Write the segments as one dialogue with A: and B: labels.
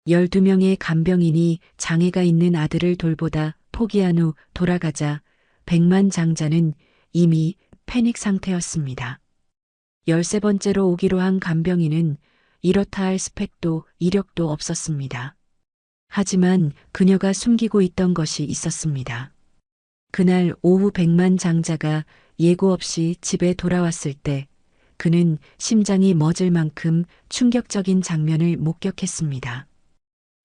A: 12명의 간병인이 장애가 있는 아들을 돌보다 포기한 후 돌아가자 백만장자는 이미 패닉 상태였습니다. 13번째로 오기로 한 간병인은 이렇다 할 스펙도 이력도 없었습니다. 하지만 그녀가 숨기고 있던 것이 있었습니다. 그날 오후 백만장자가 예고 없이 집에 돌아왔을 때 그는 심장이 멎을 만큼 충격적인 장면을 목격했습니다.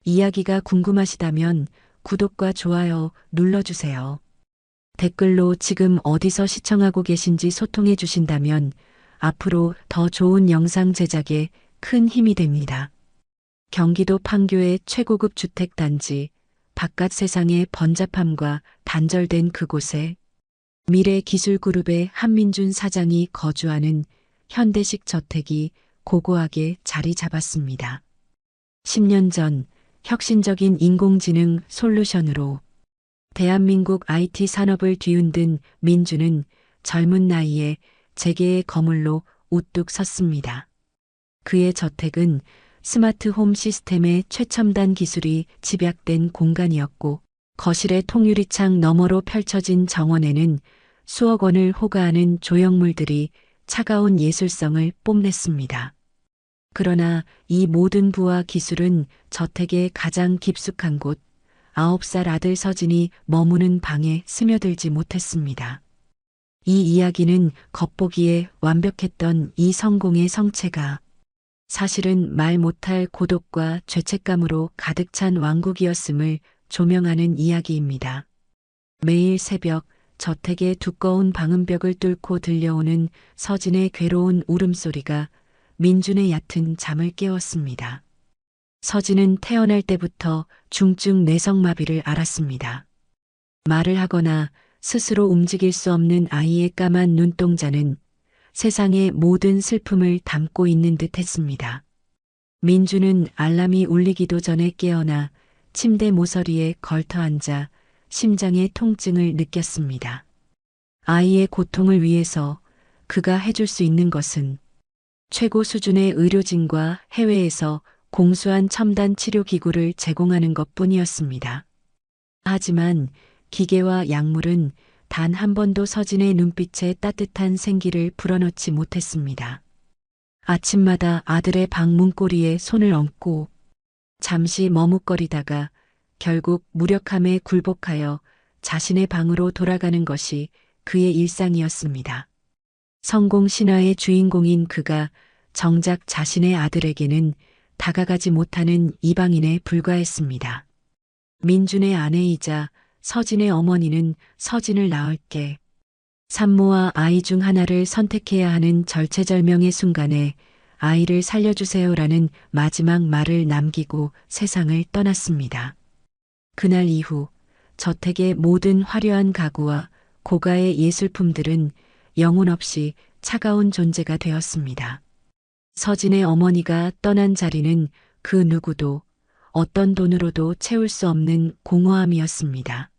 A: 이야기가 궁금하시다면 구독과 좋아요 눌러주세요. 댓글로 지금 어디서 시청하고 계신지 소통해 주신다면 앞으로 더 좋은 영상 제작에 큰 힘이 됩니다. 경기도 판교의 최고급 주택단지, 바깥 세상의 번잡함과 단절된 그곳에 미래기술그룹의 한민준 사장이 거주하는 현대식 저택이 고고하게 자리 잡았습니다. 10년 전 혁신적인 인공지능 솔루션으로 대한민국 IT 산업을 뒤흔든 민주는 젊은 나이에 재계의 거물로 우뚝 섰습니다. 그의 저택은 스마트홈 시스템의 최첨단 기술이 집약된 공간이었고 거실의 통유리창 너머로 펼쳐진 정원에는 수억 원을 호가하는 조형물들이 차가운 예술성을 뽐냈습니다. 그러나 이 모든 부와 기술은 저택의 가장 깊숙한 곳, 9살 아들 서진이 머무는 방에 스며들지 못했습니다. 이 이야기는 겉보기에 완벽했던 이 성공의 성체가 사실은 말 못할 고독과 죄책감으로 가득 찬 왕국이었음을 조명하는 이야기입니다. 매일 새벽 저택의 두꺼운 방음벽을 뚫고 들려오는 서진의 괴로운 울음소리가 민준의 얕은 잠을 깨웠습니다. 서진은 태어날 때부터 중증 내성마비를 앓았습니다. 말을 하거나 스스로 움직일 수 없는 아이의 까만 눈동자는 세상의 모든 슬픔을 담고 있는 듯 했습니다. 민주는 알람이 울리기도 전에 깨어나 침대 모서리에 걸터 앉아 심장의 통증을 느꼈습니다. 아이의 고통을 위해서 그가 해줄 수 있는 것은 최고 수준의 의료진과 해외에서 공수한 첨단 치료기구를 제공하는 것뿐이었습니다. 하지만 기계와 약물은 단 한 번도 서진의 눈빛에 따뜻한 생기를 불어넣지 못했습니다. 아침마다 아들의 방 문고리에 손을 얹고 잠시 머뭇거리다가 결국 무력함에 굴복하여 자신의 방으로 돌아가는 것이 그의 일상이었습니다. 성공 신화의 주인공인 그가 정작 자신의 아들에게는 다가가지 못하는 이방인에 불과했습니다. 민준의 아내이자 서진의 어머니는 서진을 낳을게 산모와 아이 중 하나를 선택해야 하는 절체절명의 순간에 아이를 살려주세요라는 마지막 말을 남기고 세상을 떠났습니다. 그날 이후 저택의 모든 화려한 가구와 고가의 예술품들은 영혼 없이 차가운 존재가 되었습니다. 서진의 어머니가 떠난 자리는 그 누구도 어떤 돈으로도 채울 수 없는 공허함이었습니다.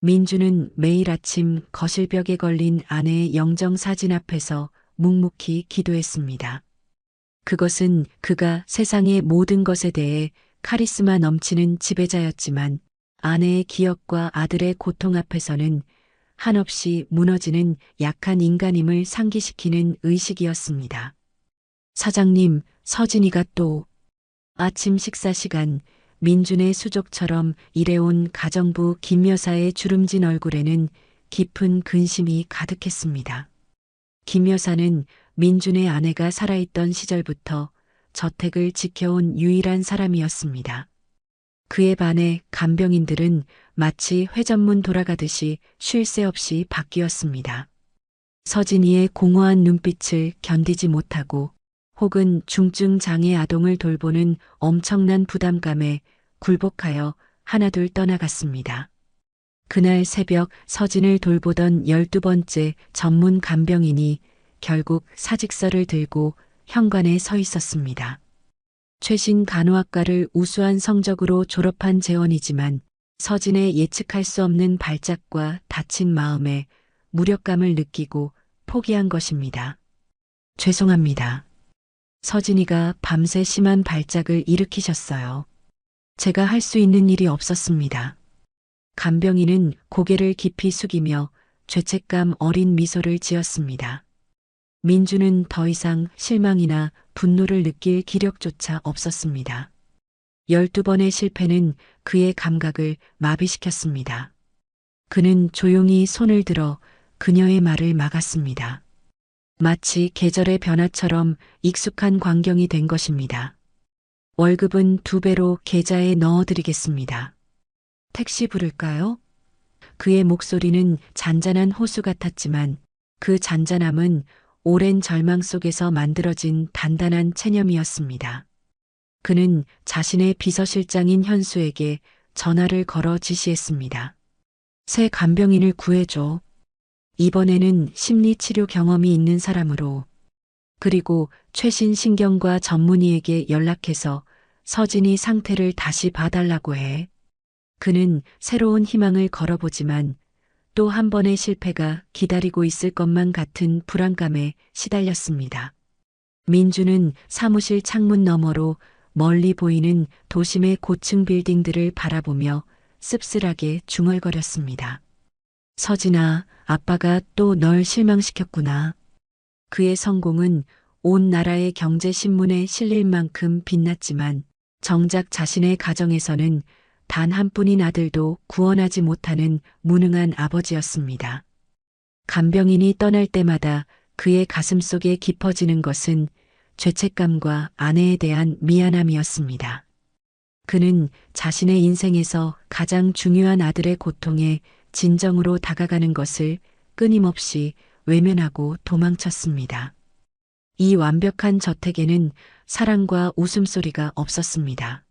A: 민주는 매일 아침 거실벽에 걸린 아내의 영정 사진 앞에서 묵묵히 기도했습니다. 그것은 그가 세상의 모든 것에 대해 카리스마 넘치는 지배자였지만 아내의 기억과 아들의 고통 앞에서는 한없이 무너지는 약한 인간임을 상기시키는 의식이었습니다. 사장님, 서진이가 또 아침 식사 시간 민준의 수족처럼 일해온 가정부 김 여사의 주름진 얼굴에는 깊은 근심이 가득했습니다. 김 여사는 민준의 아내가 살아있던 시절부터 저택을 지켜온 유일한 사람이었습니다. 그에 반해 간병인들은 마치 회전문 돌아가듯이 쉴 새 없이 바뀌었습니다. 서진이의 공허한 눈빛을 견디지 못하고 혹은 중증 장애 아동을 돌보는 엄청난 부담감에 굴복하여 하나둘 떠나갔습니다. 그날 새벽 서진을 돌보던 12번째 전문 간병인이 결국 사직서를 들고 현관에 서 있었습니다. 최신 간호학과를 우수한 성적으로 졸업한 재원이지만 서진의 예측할 수 없는 발작과 다친 마음에 무력감을 느끼고 포기한 것입니다. 죄송합니다. 서진이가 밤새 심한 발작을 일으키셨어요. 제가 할 수 있는 일이 없었습니다. 간병인은 고개를 깊이 숙이며 죄책감 어린 미소를 지었습니다. 민주는 더 이상 실망이나 분노를 느낄 기력조차 없었습니다. 12번의 실패는 그의 감각을 마비시켰습니다. 그는 조용히 손을 들어 그녀의 말을 막았습니다. 마치 계절의 변화처럼 익숙한 광경이 된 것입니다. 월급은 2배로 계좌에 넣어드리겠습니다. 택시 부를까요? 그의 목소리는 잔잔한 호수 같았지만 그 잔잔함은 오랜 절망 속에서 만들어진 단단한 체념이었습니다. 그는 자신의 비서실장인 현수에게 전화를 걸어 지시했습니다. 새 간병인을 구해줘. 이번에는 심리치료 경험이 있는 사람으로. 그리고 최신 신경과 전문의에게 연락해서 서진이 상태를 다시 봐달라고 해. 그는 새로운 희망을 걸어보지만 또 한 번의 실패가 기다리고 있을 것만 같은 불안감에 시달렸습니다. 민주는 사무실 창문 너머로 멀리 보이는 도심의 고층 빌딩들을 바라보며 씁쓸하게 중얼거렸습니다. 서진아, 아빠가 또 널 실망시켰구나. 그의 성공은 온 나라의 경제신문에 실릴 만큼 빛났지만 정작 자신의 가정에서는 단 한 뿐인 아들도 구원하지 못하는 무능한 아버지였습니다. 간병인이 떠날 때마다 그의 가슴속에 깊어지는 것은 죄책감과 아내에 대한 미안함이었습니다. 그는 자신의 인생에서 가장 중요한 아들의 고통에 진정으로 다가가는 것을 끊임없이 외면하고 도망쳤습니다. 이 완벽한 저택에는 사랑과 웃음소리가 없었습니다.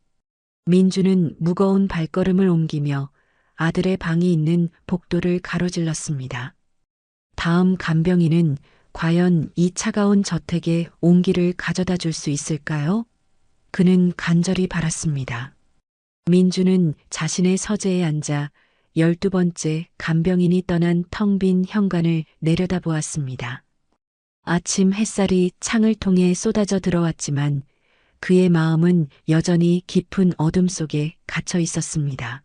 A: 민주는 무거운 발걸음을 옮기며 아들의 방이 있는 복도를 가로질렀습니다. 다음 간병인은 과연 이 차가운 저택에 온기를 가져다 줄 수 있을까요? 그는 간절히 바랐습니다. 민주는 자신의 서재에 앉아 12번째 간병인이 떠난 텅 빈 현관을 내려다보았습니다. 아침 햇살이 창을 통해 쏟아져 들어왔지만 그의 마음은 여전히 깊은 어둠 속에 갇혀 있었습니다.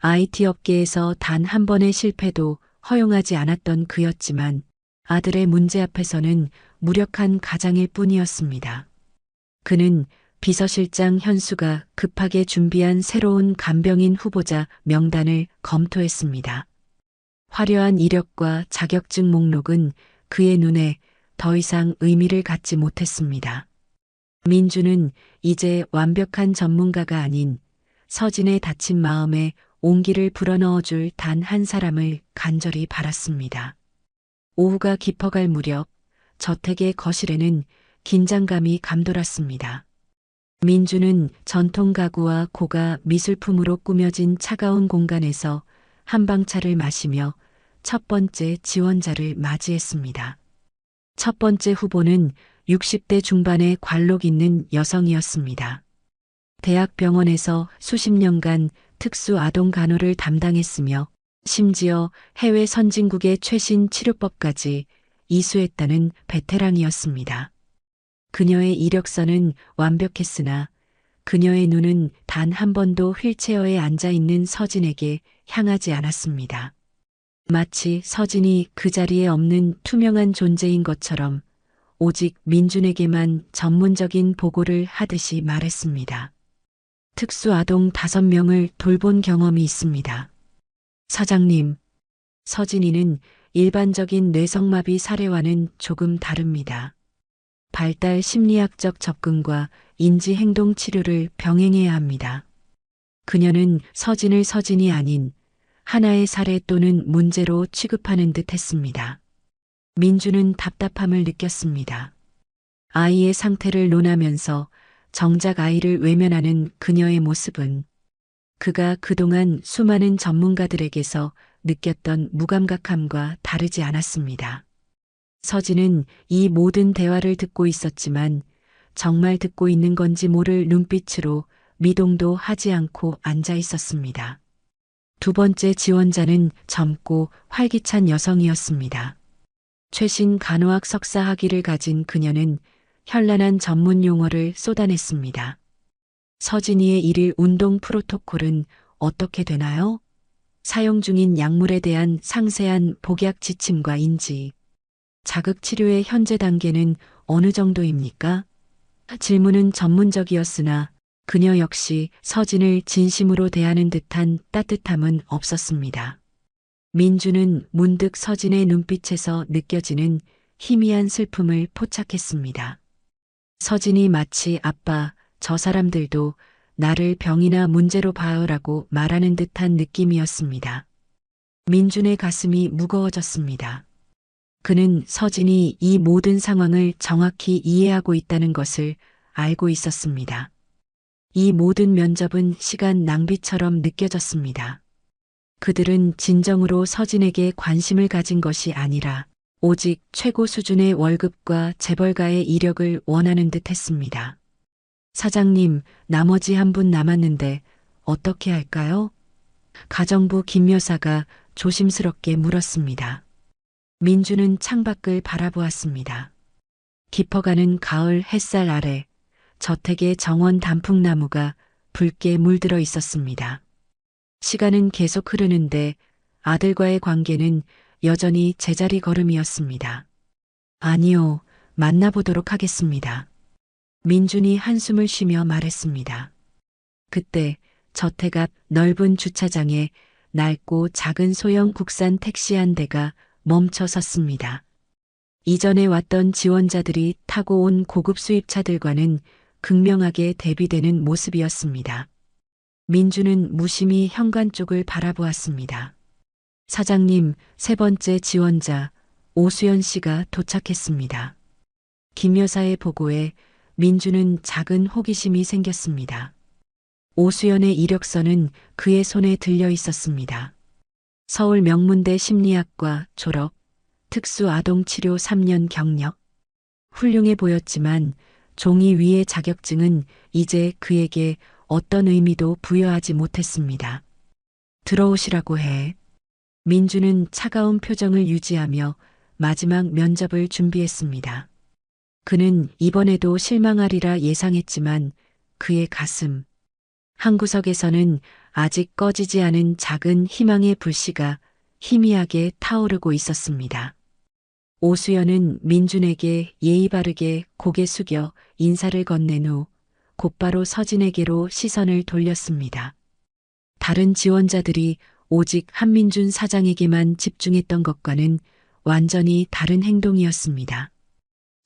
A: IT 업계에서 단 한 번의 실패도 허용하지 않았던 그였지만 아들의 문제 앞에서는 무력한 가장일 뿐이었습니다. 그는 비서실장 현수가 급하게 준비한 새로운 간병인 후보자 명단을 검토했습니다. 화려한 이력과 자격증 목록은 그의 눈에 더 이상 의미를 갖지 못했습니다. 민주는 이제 완벽한 전문가가 아닌 서진의 다친 마음에 온기를 불어넣어줄 단 한 사람을 간절히 바랐습니다. 오후가 깊어갈 무렵 저택의 거실에는 긴장감이 감돌았습니다. 민주는 전통 가구와 고가 미술품으로 꾸며진 차가운 공간에서 한방차를 마시며 첫 번째 지원자를 맞이했습니다. 첫 번째 후보는 60대 중반의 관록 있는 여성이었습니다. 대학병원에서 수십 년간 특수 아동 간호를 담당했으며 심지어 해외 선진국의 최신 치료법까지 이수했다는 베테랑이었습니다. 그녀의 이력서는 완벽했으나 그녀의 눈은 단 한 번도 휠체어에 앉아 있는 서진에게 향하지 않았습니다. 마치 서진이 그 자리에 없는 투명한 존재인 것처럼 오직 민준에게만 전문적인 보고를 하듯이 말했습니다. 특수 아동 5명을 돌본 경험이 있습니다. 사장님, 서진이는 일반적인 뇌성마비 사례와는 조금 다릅니다. 발달 심리학적 접근과 인지행동 치료를 병행해야 합니다. 그녀는 서진을 서진이 아닌 하나의 사례 또는 문제로 취급하는 듯 했습니다. 민주는 답답함을 느꼈습니다. 아이의 상태를 논하면서 정작 아이를 외면하는 그녀의 모습은 그가 그동안 수많은 전문가들에게서 느꼈던 무감각함과 다르지 않았습니다. 서진은 이 모든 대화를 듣고 있었지만 정말 듣고 있는 건지 모를 눈빛으로 미동도 하지 않고 앉아 있었습니다. 두 번째 지원자는 젊고 활기찬 여성이었습니다. 최신 간호학 석사 학위를 가진 그녀는 현란한 전문 용어를 쏟아냈습니다. 서진이의 일일 운동 프로토콜은 어떻게 되나요? 사용 중인 약물에 대한 상세한 복약 지침과 인지, 자극 치료의 현재 단계는 어느 정도입니까? 질문은 전문적이었으나 그녀 역시 서진을 진심으로 대하는 듯한 따뜻함은 없었습니다. 민주는 문득 서진의 눈빛에서 느껴지는 희미한 슬픔을 포착했습니다. 서진이 마치 아빠, 저 사람들도 나를 병이나 문제로 봐요라고 말하는 듯한 느낌이었습니다. 민준의 가슴이 무거워졌습니다. 그는 서진이 이 모든 상황을 정확히 이해하고 있다는 것을 알고 있었습니다. 이 모든 면접은 시간 낭비처럼 느껴졌습니다. 그들은 진정으로 서진에게 관심을 가진 것이 아니라 오직 최고 수준의 월급과 재벌가의 이력을 원하는 듯 했습니다. 사장님, 나머지 한 분 남았는데 어떻게 할까요? 가정부 김 여사가 조심스럽게 물었습니다. 민주는 창밖을 바라보았습니다. 깊어가는 가을 햇살 아래 저택의 정원 단풍나무가 붉게 물들어 있었습니다. 시간은 계속 흐르는데 아들과의 관계는 여전히 제자리 걸음이었습니다. 아니요, 만나보도록 하겠습니다. 민준이 한숨을 쉬며 말했습니다. 그때 저택 앞 넓은 주차장에 낡고 작은 소형 국산 택시 한 대가 멈춰 섰습니다. 이전에 왔던 지원자들이 타고 온 고급 수입차들과는 극명하게 대비되는 모습이었습니다. 민주는 무심히 현관 쪽을 바라보았습니다. 사장님, 세 번째 지원자 오수연 씨가 도착했습니다. 김 여사의 보고에 민주는 작은 호기심이 생겼습니다. 오수연의 이력서는 그의 손에 들려 있었습니다. 서울 명문대 심리학과 졸업, 특수아동치료 3년 경력. 훌륭해 보였지만 종이 위의 자격증은 이제 그에게 어떤 의미도 부여하지 못했습니다. 들어오시라고 해. 민주는 차가운 표정을 유지하며 마지막 면접을 준비했습니다. 그는 이번에도 실망하리라 예상했지만 그의 가슴, 한 구석에서는 아직 꺼지지 않은 작은 희망의 불씨가 희미하게 타오르고 있었습니다. 오수연은 민준에게 예의 바르게 고개 숙여 인사를 건넨 후 곧바로 서진에게로 시선을 돌렸습니다. 다른 지원자들이 오직 한민준 사장에게만 집중했던 것과는 완전히 다른 행동이었습니다.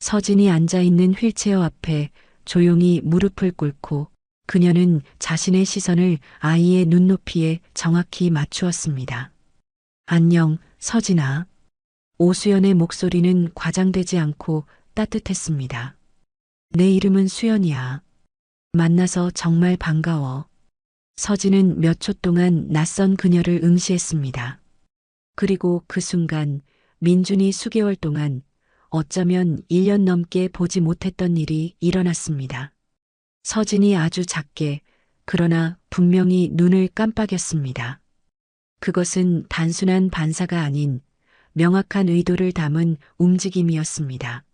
A: 서진이 앉아있는 휠체어 앞에 조용히 무릎을 꿇고 그녀는 자신의 시선을 아이의 눈높이에 정확히 맞추었습니다. 안녕, 서진아. 오수연의 목소리는 과장되지 않고 따뜻했습니다. 내 이름은 수연이야. 만나서 정말 반가워. 서진은 몇 초 동안 낯선 그녀를 응시했습니다. 그리고 그 순간 민준이 수개월 동안 어쩌면 1년 넘게 보지 못했던 일이 일어났습니다. 서진이 아주 작게 그러나 분명히 눈을 깜빡였습니다. 그것은 단순한 반사가 아닌 명확한 의도를 담은 움직임이었습니다.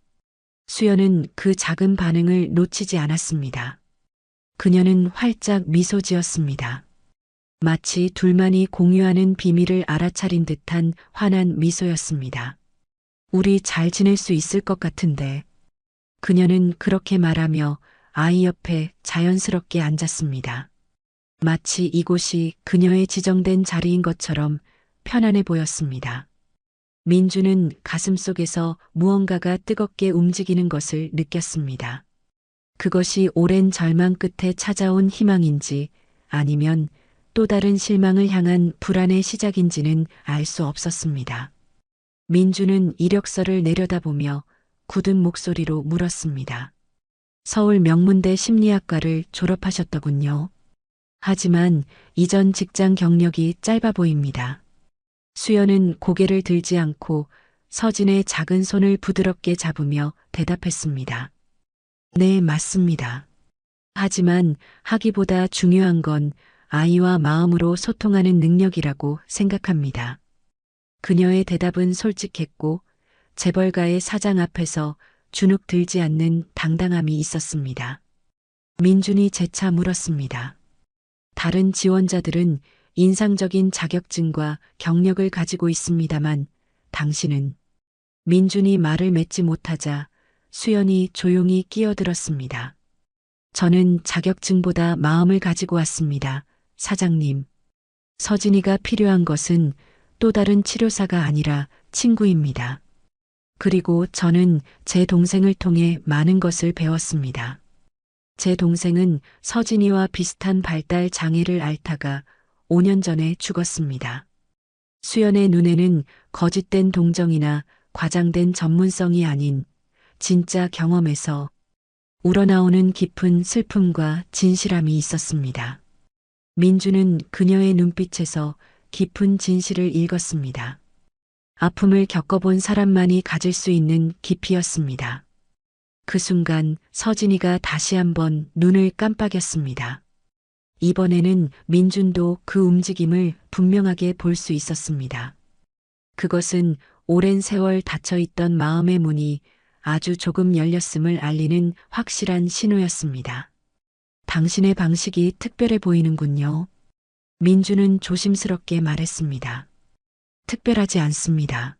A: 수연은 그 작은 반응을 놓치지 않았습니다. 그녀는 활짝 미소 지었습니다. 마치 둘만이 공유하는 비밀을 알아차린 듯한 환한 미소였습니다. 우리 잘 지낼 수 있을 것 같은데. 그녀는 그렇게 말하며 아이 옆에 자연스럽게 앉았습니다. 마치 이곳이 그녀의 지정된 자리인 것처럼 편안해 보였습니다. 민주는 가슴속에서 무언가가 뜨겁게 움직이는 것을 느꼈습니다. 그것이 오랜 절망 끝에 찾아온 희망인지 아니면 또 다른 실망을 향한 불안의 시작인지는 알 수 없었습니다. 민주는 이력서를 내려다보며 굳은 목소리로 물었습니다. 서울 명문대 심리학과를 졸업하셨더군요. 하지만 이전 직장 경력이 짧아 보입니다. 수연은 고개를 들지 않고 서진의 작은 손을 부드럽게 잡으며 대답했습니다. 네, 맞습니다. 하지만 학위보다 중요한 건 아이와 마음으로 소통하는 능력이라고 생각합니다. 그녀의 대답은 솔직했고 재벌가의 사장 앞에서 주눅 들지 않는 당당함이 있었습니다. 민준이 재차 물었습니다. 다른 지원자들은 인상적인 자격증과 경력을 가지고 있습니다만 당신은 민준이 말을 맺지 못하자 수연이 조용히 끼어들었습니다. 저는 자격증보다 마음을 가지고 왔습니다. 사장님. 서진이가 필요한 것은 또 다른 치료사가 아니라 친구입니다. 그리고 저는 제 동생을 통해 많은 것을 배웠습니다. 제 동생은 서진이와 비슷한 발달 장애를 앓다가 5년 전에 죽었습니다. 수연의 눈에는 거짓된 동정이나 과장된 전문성이 아닌 진짜 경험에서 우러나오는 깊은 슬픔과 진실함이 있었습니다. 민주는 그녀의 눈빛에서 깊은 진실을 읽었습니다. 아픔을 겪어본 사람만이 가질 수 있는 깊이였습니다. 그 순간 서진이가 다시 한번 눈을 깜빡였습니다. 이번에는 민준도 그 움직임을 분명하게 볼 수 있었습니다. 그것은 오랜 세월 닫혀있던 마음의 문이 아주 조금 열렸음을 알리는 확실한 신호였습니다. 당신의 방식이 특별해 보이는군요. 민주는 조심스럽게 말했습니다. 특별하지 않습니다.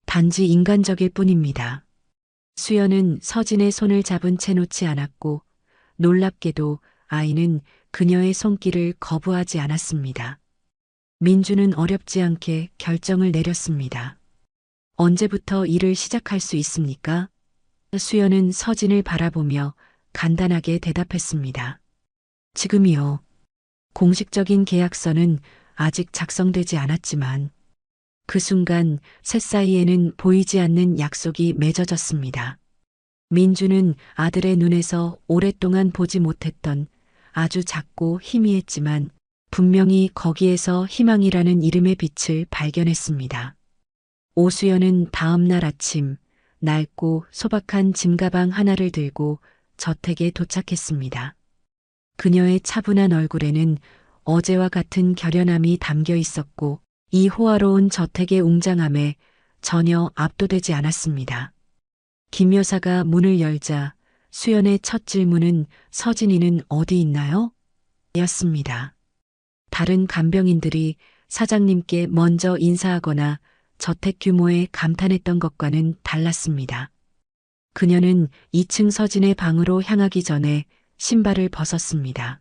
A: 단지 인간적일 뿐입니다. 수연은 서진의 손을 잡은 채 놓지 않았고 놀랍게도 아이는 그녀의 손길을 거부하지 않았습니다. 민주는 어렵지 않게 결정을 내렸습니다. 언제부터 일을 시작할 수 있습니까? 수연은 서진을 바라보며 간단하게 대답했습니다. 지금이요. 공식적인 계약서는 아직 작성되지 않았지만 그 순간 셋 사이에는 보이지 않는 약속이 맺어졌습니다. 민주는 아들의 눈에서 오랫동안 보지 못했던 아주 작고 희미했지만 분명히 거기에서 희망이라는 이름의 빛을 발견했습니다. 오수연은 다음 날 아침 낡고 소박한 짐가방 하나를 들고 저택에 도착했습니다. 그녀의 차분한 얼굴에는 어제와 같은 결연함이 담겨 있었고 이 호화로운 저택의 웅장함에 전혀 압도되지 않았습니다. 김 여사가 문을 열자 수연의 첫 질문은 서진이는 어디 있나요? 였습니다. 다른 간병인들이 사장님께 먼저 인사하거나 저택 규모에 감탄했던 것과는 달랐습니다. 그녀는 2층 서진의 방으로 향하기 전에 신발을 벗었습니다.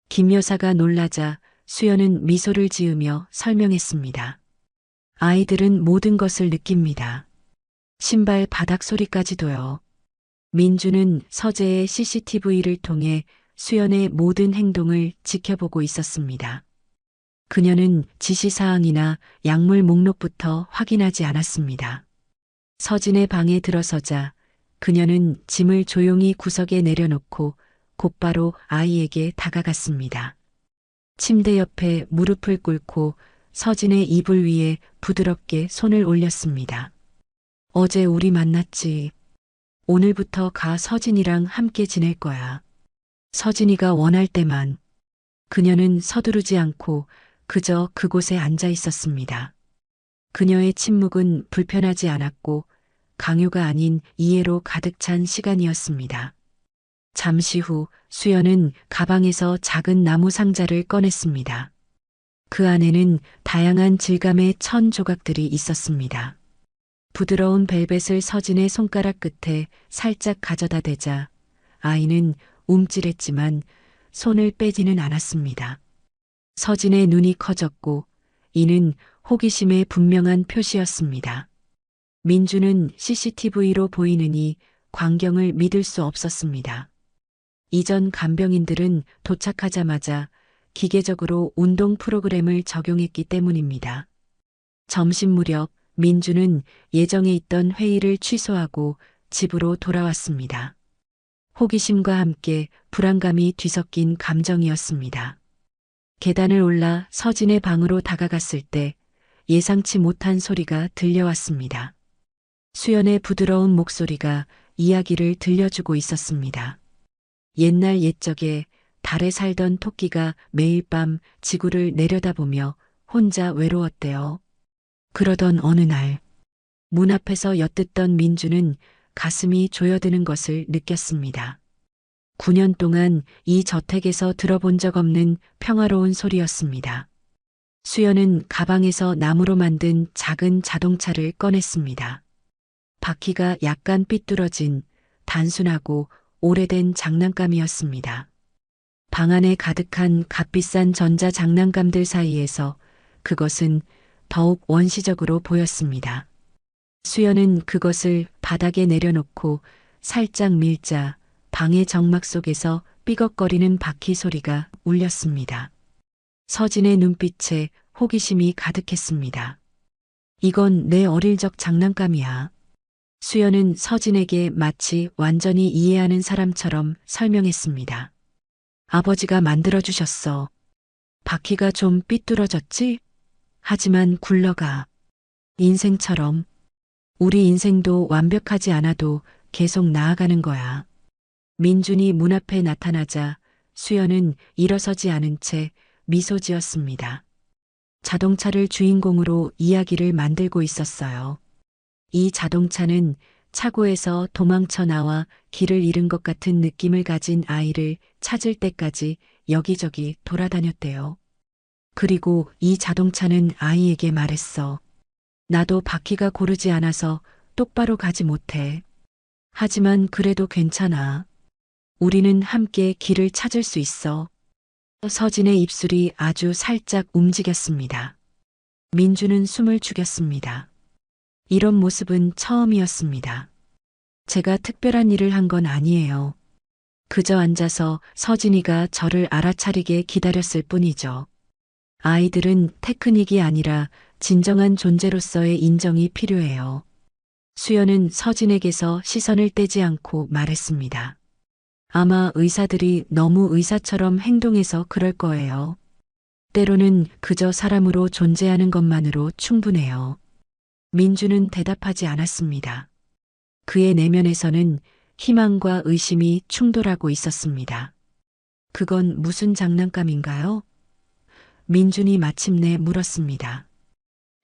A: 김 여사가 놀라자 수연은 미소를 지으며 설명했습니다. 아이들은 모든 것을 느낍니다. 신발 바닥 소리까지도요. 민주는 서재의 CCTV를 통해 수연의 모든 행동을 지켜보고 있었습니다. 그녀는 지시사항이나 약물 목록부터 확인하지 않았습니다. 서진의 방에 들어서자 그녀는 짐을 조용히 구석에 내려놓고 곧바로 아이에게 다가갔습니다. 침대 옆에 무릎을 꿇고 서진의 이불 위에 부드럽게 손을 올렸습니다. 어제 우리 만났지. 오늘부터 가 서진이랑 함께 지낼 거야. 서진이가 원할 때만. 그녀는 서두르지 않고 그저 그곳에 앉아 있었습니다. 그녀의 침묵은 불편하지 않았고 강요가 아닌 이해로 가득 찬 시간이었습니다. 잠시 후 수연은 가방에서 작은 나무 상자를 꺼냈습니다. 그 안에는 다양한 질감의 천 조각들이 있었습니다. 부드러운 벨벳을 서진의 손가락 끝에 살짝 가져다 대자 아이는 움찔했지만 손을 빼지는 않았습니다. 서진의 눈이 커졌고 이는 호기심의 분명한 표시였습니다. 민주는 CCTV로 보이는 이 광경을 믿을 수 없었습니다. 이전 간병인들은 도착하자마자 기계적으로 운동 프로그램을 적용했기 때문입니다. 점심 무렵 민주는 예정에 있던 회의를 취소하고 집으로 돌아왔습니다. 호기심과 함께 불안감이 뒤섞인 감정이었습니다. 계단을 올라 서진의 방으로 다가갔을 때 예상치 못한 소리가 들려왔습니다. 수연의 부드러운 목소리가 이야기를 들려주고 있었습니다. 옛날 옛적에 달에 살던 토끼가 매일 밤 지구를 내려다보며 혼자 외로웠대요. 그러던 어느 날, 문 앞에서 엿듣던 민주는 가슴이 조여드는 것을 느꼈습니다. 9년 동안 이 저택에서 들어본 적 없는 평화로운 소리였습니다. 수연은 가방에서 나무로 만든 작은 자동차를 꺼냈습니다. 바퀴가 약간 삐뚤어진 단순하고 오래된 장난감이었습니다. 방 안에 가득한 값비싼 전자 장난감들 사이에서 그것은 더욱 원시적으로 보였습니다. 수연은 그것을 바닥에 내려놓고 살짝 밀자 방의 정막 속에서 삐걱거리는 바퀴 소리가 울렸습니다. 서진의 눈빛에 호기심이 가득했습니다. 이건 내 어릴 적 장난감이야. 수연은 서진에게 마치 완전히 이해하는 사람처럼 설명했습니다. 아버지가 만들어주셨어. 바퀴가 좀 삐뚤어졌지? 하지만 굴러가. 인생처럼. 우리 인생도 완벽하지 않아도 계속 나아가는 거야. 민준이 문 앞에 나타나자 수연은 일어서지 않은 채 미소 지었습니다. 자동차를 주인공으로 이야기를 만들고 있었어요. 이 자동차는 차고에서 도망쳐 나와 길을 잃은 것 같은 느낌을 가진 아이를 찾을 때까지 여기저기 돌아다녔대요. 그리고 이 자동차는 아이에게 말했어. 나도 바퀴가 고르지 않아서 똑바로 가지 못해. 하지만 그래도 괜찮아. 우리는 함께 길을 찾을 수 있어. 서진의 입술이 아주 살짝 움직였습니다. 민주는 숨을 죽였습니다. 이런 모습은 처음이었습니다. 제가 특별한 일을 한 건 아니에요. 그저 앉아서 서진이가 저를 알아차리게 기다렸을 뿐이죠. 아이들은 테크닉이 아니라 진정한 존재로서의 인정이 필요해요. 수연은 서진에게서 시선을 떼지 않고 말했습니다. 아마 의사들이 너무 의사처럼 행동해서 그럴 거예요. 때로는 그저 사람으로 존재하는 것만으로 충분해요. 민주는 대답하지 않았습니다. 그의 내면에서는 희망과 의심이 충돌하고 있었습니다. 그건 무슨 장난감인가요? 민준이 마침내 물었습니다.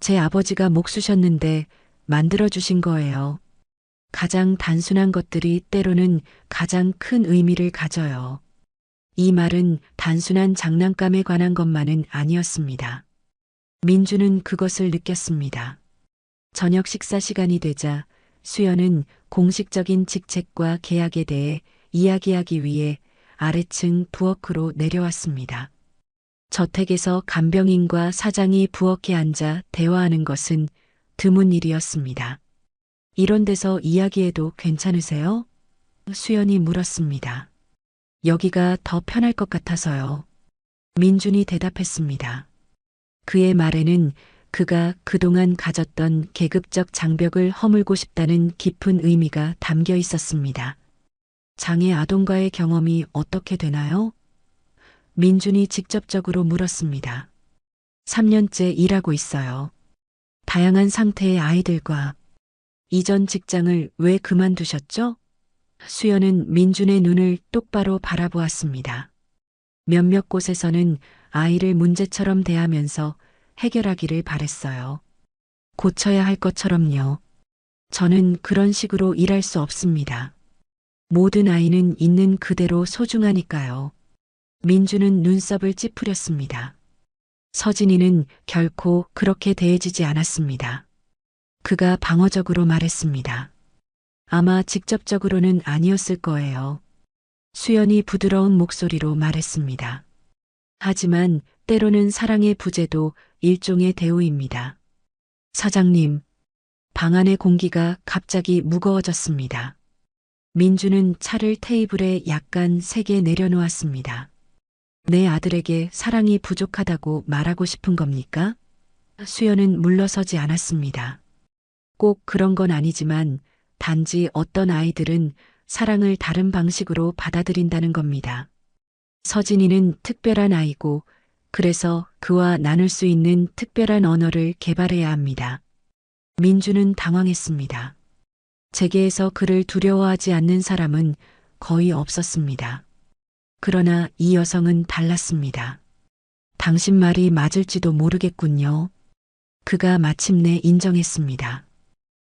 A: 제 아버지가 목 쑤셨는데 만들어주신 거예요. 가장 단순한 것들이 때로는 가장 큰 의미를 가져요. 이 말은 단순한 장난감에 관한 것만은 아니었습니다. 민주는 그것을 느꼈습니다. 저녁 식사 시간이 되자 수연은 공식적인 직책과 계약에 대해 이야기하기 위해 아래층 부엌으로 내려왔습니다. 저택에서 간병인과 사장이 부엌에 앉아 대화하는 것은 드문 일이었습니다. 이런 데서 이야기해도 괜찮으세요? 수연이 물었습니다. 여기가 더 편할 것 같아서요. 민준이 대답했습니다. 그의 말에는 그가 그동안 가졌던 계급적 장벽을 허물고 싶다는 깊은 의미가 담겨 있었습니다. 장애 아동과의 경험이 어떻게 되나요? 민준이 직접적으로 물었습니다. 3년째 일하고 있어요. 다양한 상태의 아이들과. 이전 직장을 왜 그만두셨죠? 수연은 민준의 눈을 똑바로 바라보았습니다. 몇몇 곳에서는 아이를 문제처럼 대하면서 해결하기를 바랬어요. 고쳐야 할 것처럼요. 저는 그런 식으로 일할 수 없습니다. 모든 아이는 있는 그대로 소중하니까요. 민주는 눈썹을 찌푸렸습니다. 서진이는 결코 그렇게 대해지지 않았습니다. 그가 방어적으로 말했습니다. 아마 직접적으로는 아니었을 거예요. 수연이 부드러운 목소리로 말했습니다. 하지만 때로는 사랑의 부재도 일종의 대우입니다. 사장님, 방 안의 공기가 갑자기 무거워졌습니다. 민주는 차를 테이블에 약간 세게 내려놓았습니다. 내 아들에게 사랑이 부족하다고 말하고 싶은 겁니까? 수연은 물러서지 않았습니다. 꼭 그런 건 아니지만 단지 어떤 아이들은 사랑을 다른 방식으로 받아들인다는 겁니다. 서진이는 특별한 아이고 그래서 그와 나눌 수 있는 특별한 언어를 개발해야 합니다. 민주는 당황했습니다. 재계에서 그를 두려워하지 않는 사람은 거의 없었습니다. 그러나 이 여성은 달랐습니다. 당신 말이 맞을지도 모르겠군요. 그가 마침내 인정했습니다.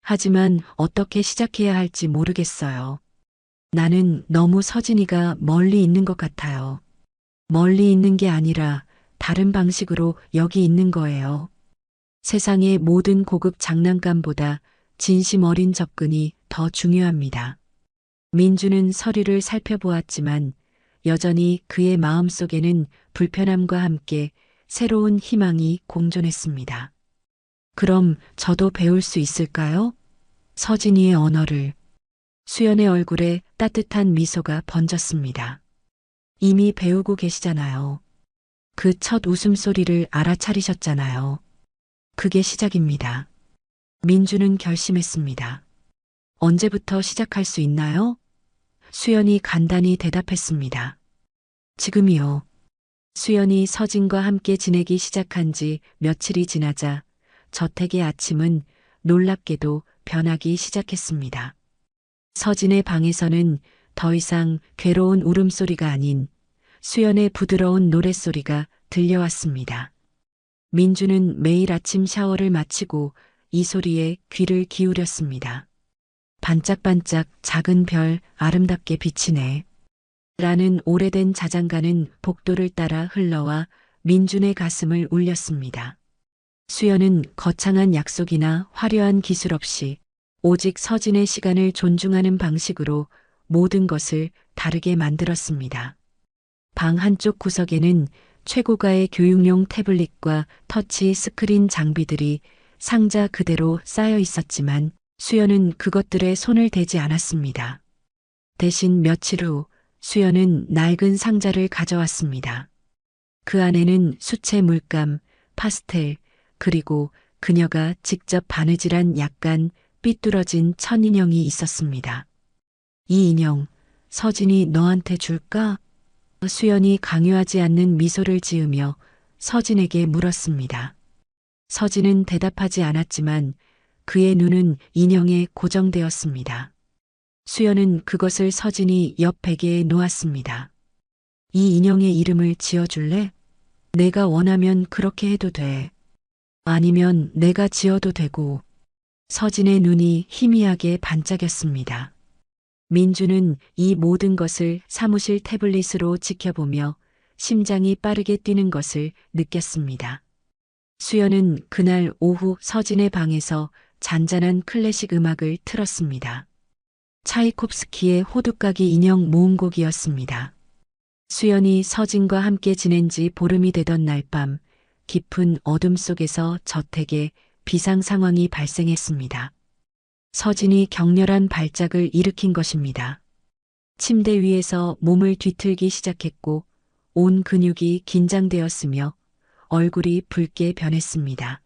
A: 하지만 어떻게 시작해야 할지 모르겠어요. 나는 너무 서진이가 멀리 있는 것 같아요. 멀리 있는 게 아니라 다른 방식으로 여기 있는 거예요. 세상의 모든 고급 장난감보다 진심 어린 접근이 더 중요합니다. 민주는 서류를 살펴보았지만 여전히 그의 마음속에는 불편함과 함께 새로운 희망이 공존했습니다. 그럼 저도 배울 수 있을까요? 서진이의 언어를. 수연의 얼굴에 따뜻한 미소가 번졌습니다. 이미 배우고 계시잖아요. 그 첫 웃음소리를 알아차리셨잖아요. 그게 시작입니다. 민주는 결심했습니다. 언제부터 시작할 수 있나요? 수연이 간단히 대답했습니다. 지금이요. 수연이 서진과 함께 지내기 시작한 지 며칠이 지나자 저택의 아침은 놀랍게도 변하기 시작했습니다. 서진의 방에서는 더 이상 괴로운 울음소리가 아닌 수연의 부드러운 노랫소리가 들려왔습니다. 민주는 매일 아침 샤워를 마치고 이 소리에 귀를 기울였습니다. 반짝반짝 작은 별 아름답게 비치네. 라는 오래된 자장가는 복도를 따라 흘러와 민준의 가슴을 울렸습니다. 수연은 거창한 약속이나 화려한 기술 없이 오직 서진의 시간을 존중하는 방식으로 모든 것을 다르게 만들었습니다. 방 한쪽 구석에는 최고가의 교육용 태블릿과 터치 스크린 장비들이 상자 그대로 쌓여 있었지만 수연은 그것들에 손을 대지 않았습니다. 대신 며칠 후 수연은 낡은 상자를 가져왔습니다. 그 안에는 수채 물감, 파스텔, 그리고 그녀가 직접 바느질한 약간 삐뚤어진 천인형이 있었습니다. 이 인형, 서진이 너한테 줄까? 수연이 강요하지 않는 미소를 지으며 서진에게 물었습니다. 서진은 대답하지 않았지만 그의 눈은 인형에 고정되었습니다. 수연은 그것을 서진이 옆 베개에 놓았습니다. 이 인형의 이름을 지어줄래? 내가 원하면 그렇게 해도 돼. 아니면 내가 지어도 되고. 서진의 눈이 희미하게 반짝였습니다. 민주는 이 모든 것을 사무실 태블릿으로 지켜보며 심장이 빠르게 뛰는 것을 느꼈습니다. 수연은 그날 오후 서진의 방에서 잔잔한 클래식 음악을 틀었습니다. 차이콥스키의 호두까기 인형 모음곡이었습니다. 수연이 서진과 함께 지낸 지 보름이 되던 날 밤 깊은 어둠 속에서 저택에 비상 상황이 발생했습니다. 서진이 격렬한 발작을 일으킨 것입니다. 침대 위에서 몸을 뒤틀기 시작했고 온 근육이 긴장되었으며 얼굴이 붉게 변했습니다.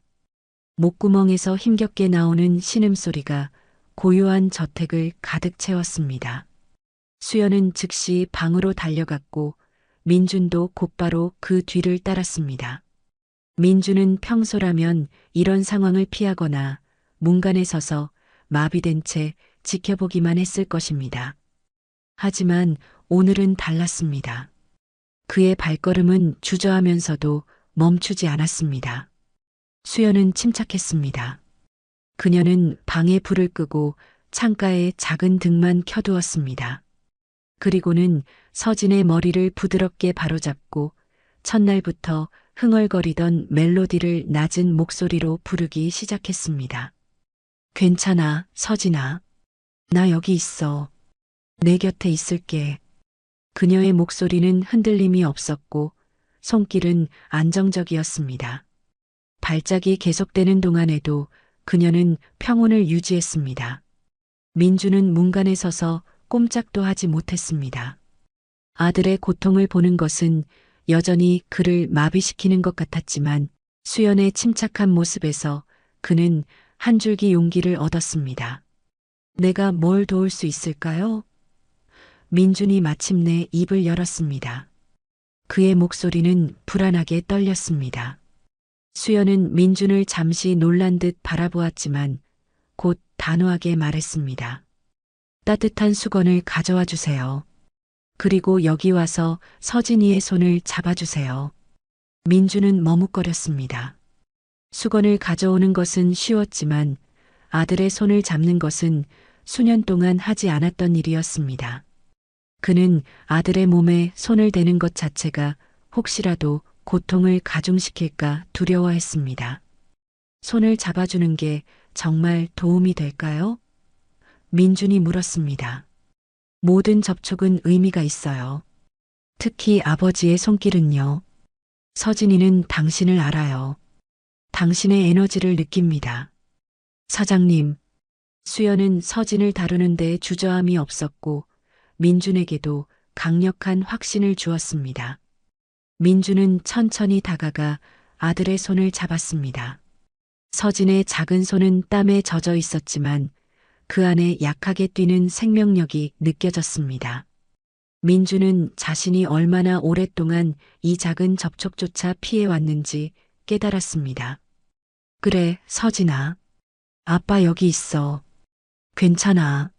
A: 목구멍에서 힘겹게 나오는 신음소리가 고요한 저택을 가득 채웠습니다. 수연은 즉시 방으로 달려갔고 민준도 곧바로 그 뒤를 따랐습니다. 민준은 평소라면 이런 상황을 피하거나 문간에 서서 마비된 채 지켜보기만 했을 것입니다. 하지만 오늘은 달랐습니다. 그의 발걸음은 주저하면서도 멈추지 않았습니다. 수연은 침착했습니다. 그녀는 방에 불을 끄고 창가에 작은 등만 켜두었습니다. 그리고는 서진의 머리를 부드럽게 바로잡고 첫날부터 흥얼거리던 멜로디를 낮은 목소리로 부르기 시작했습니다. 괜찮아, 서진아. 나 여기 있어. 내 곁에 있을게. 그녀의 목소리는 흔들림이 없었고 손길은 안정적이었습니다. 발작이 계속되는 동안에도 그녀는 평온을 유지했습니다. 민주는 문간에 서서 꼼짝도 하지 못했습니다. 아들의 고통을 보는 것은 여전히 그를 마비시키는 것 같았지만 수연의 침착한 모습에서 그는 한 줄기 용기를 얻었습니다. 내가 뭘 도울 수 있을까요? 민준이 마침내 입을 열었습니다. 그의 목소리는 불안하게 떨렸습니다. 수연은 민준을 잠시 놀란 듯 바라보았지만 곧 단호하게 말했습니다. 따뜻한 수건을 가져와 주세요. 그리고 여기 와서 서진이의 손을 잡아주세요. 민준은 머뭇거렸습니다. 수건을 가져오는 것은 쉬웠지만 아들의 손을 잡는 것은 수년 동안 하지 않았던 일이었습니다. 그는 아들의 몸에 손을 대는 것 자체가 혹시라도 고통을 가중시킬까 두려워했습니다. 손을 잡아주는 게 정말 도움이 될까요? 민준이 물었습니다. 모든 접촉은 의미가 있어요. 특히 아버지의 손길은요. 서진이는 당신을 알아요. 당신의 에너지를 느낍니다. 사장님, 수연은 서진을 다루는데 주저함이 없었고 민준에게도 강력한 확신을 주었습니다. 민준은 천천히 다가가 아들의 손을 잡았습니다. 서진의 작은 손은 땀에 젖어 있었지만 그 안에 약하게 뛰는 생명력이 느껴졌습니다. 민준은 자신이 얼마나 오랫동안 이 작은 접촉조차 피해왔는지 깨달았습니다. 그래, 서진아. 아빠 여기 있어. 괜찮아.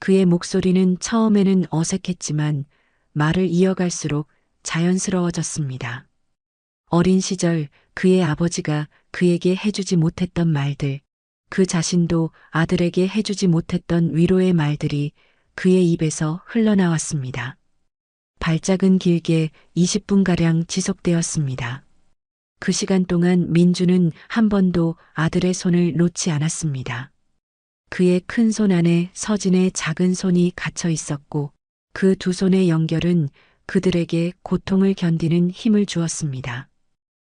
A: 그의 목소리는 처음에는 어색했지만 말을 이어갈수록 자연스러워졌습니다. 어린 시절 그의 아버지가 그에게 해주지 못했던 말들, 그 자신도 아들에게 해주지 못했던 위로의 말들이 그의 입에서 흘러나왔습니다. 발작은 길게 20분가량 지속되었습니다. 그 시간 동안 민주는 한 번도 아들의 손을 놓지 않았습니다. 그의 큰 손 안에 서진의 작은 손이 갇혀 있었고 그 두 손의 연결은 그들에게 고통을 견디는 힘을 주었습니다.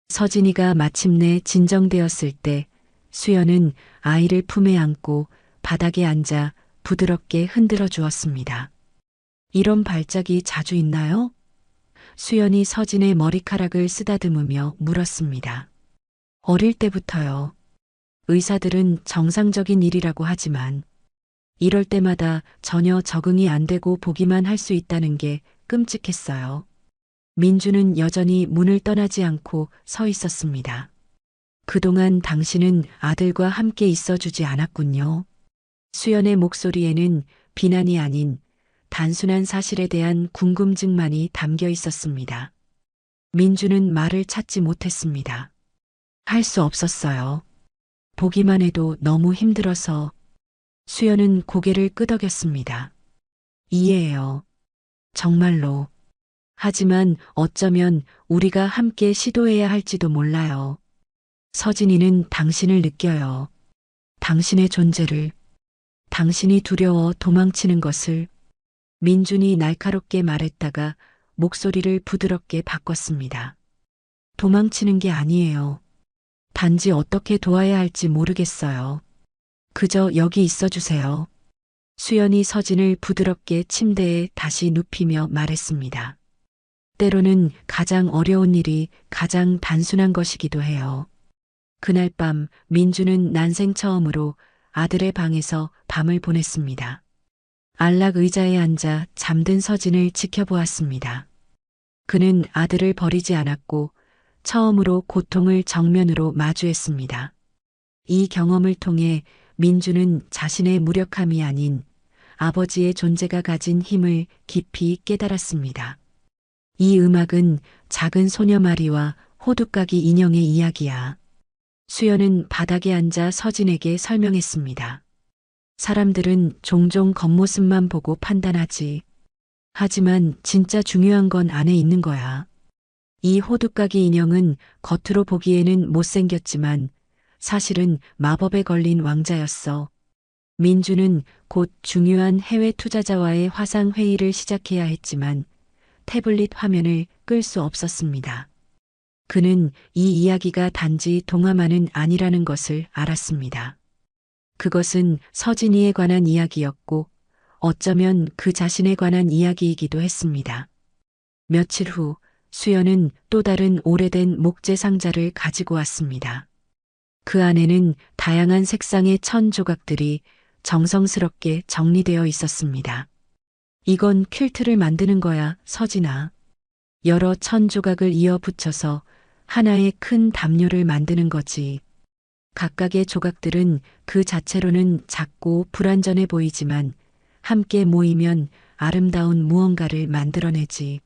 A: 서진이가 마침내 진정되었을 때 수연은 아이를 품에 안고 바닥에 앉아 부드럽게 흔들어 주었습니다. 이런 발작이 자주 있나요? 수연이 서진의 머리카락을 쓰다듬으며 물었습니다. 어릴 때부터요. 의사들은 정상적인 일이라고 하지만 이럴 때마다 전혀 적응이 안 되고 보기만 할 수 있다는 게 끔찍했어요. 민주는 여전히 문을 떠나지 않고 서 있었습니다. 그동안 당신은 아들과 함께 있어주지 않았군요. 수연의 목소리에는 비난이 아닌 단순한 사실에 대한 궁금증만이 담겨 있었습니다. 민주는 말을 찾지 못했습니다. 할 수 없었어요. 보기만 해도 너무 힘들어서. 수연은 고개를 끄덕였습니다. 이해해요. 정말로. 하지만 어쩌면 우리가 함께 시도해야 할지도 몰라요. 서진이는 당신을 느껴요. 당신의 존재를. 당신이 두려워 도망치는 것을. 민준이 날카롭게 말했다가 목소리를 부드럽게 바꿨습니다. 도망치는 게 아니에요. 단지 어떻게 도와야 할지 모르겠어요. 그저 여기 있어 주세요. 수연이 서진을 부드럽게 침대에 다시 눕히며 말했습니다. 때로는 가장 어려운 일이 가장 단순한 것이기도 해요. 그날 밤 민주는 난생 처음으로 아들의 방에서 밤을 보냈습니다. 안락 의자에 앉아 잠든 서진을 지켜보았습니다. 그는 아들을 버리지 않았고 처음으로 고통을 정면으로 마주했습니다. 이 경험을 통해 민주는 자신의 무력함이 아닌 아버지의 존재가 가진 힘을 깊이 깨달았습니다. 이 음악은 작은 소녀 마리와 호두까기 인형의 이야기야. 수연은 바닥에 앉아 서진에게 설명했습니다. 사람들은 종종 겉모습만 보고 판단하지. 하지만 진짜 중요한 건 안에 있는 거야. 이 호두까기 인형은 겉으로 보기에는 못생겼지만 사실은 마법에 걸린 왕자였어. 민주는 곧 중요한 해외 투자자와의 화상 회의를 시작해야 했지만 태블릿 화면을 끌 수 없었습니다. 그는 이 이야기가 단지 동화만은 아니라는 것을 알았습니다. 그것은 서진이에 관한 이야기였고 어쩌면 그 자신에 관한 이야기이기도 했습니다. 며칠 후 수연은 또 다른 오래된 목재 상자를 가지고 왔습니다. 그 안에는 다양한 색상의 천 조각들이 정성스럽게 정리되어 있었습니다. 이건 퀼트를 만드는 거야, 서진아. 여러 천 조각을 이어 붙여서 하나의 큰 담요를 만드는 거지. 각각의 조각들은 그 자체로는 작고 불완전해 보이지만 함께 모이면 아름다운 무언가를 만들어내지.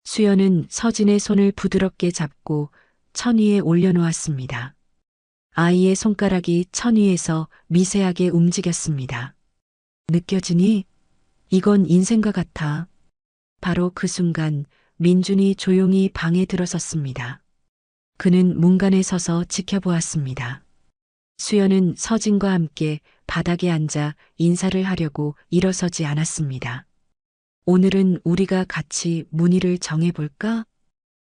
A: 수연은 서진의 손을 부드럽게 잡고 천 위에 올려놓았습니다. 아이의 손가락이 천 위에서 미세하게 움직였습니다. 느껴지니? 이건 인생과 같아. 바로 그 순간 민준이 조용히 방에 들어섰습니다. 그는 문간에 서서 지켜보았습니다. 수연은 서진과 함께 바닥에 앉아 인사를 하려고 일어서지 않았습니다. 오늘은 우리가 같이 문의를 정해볼까?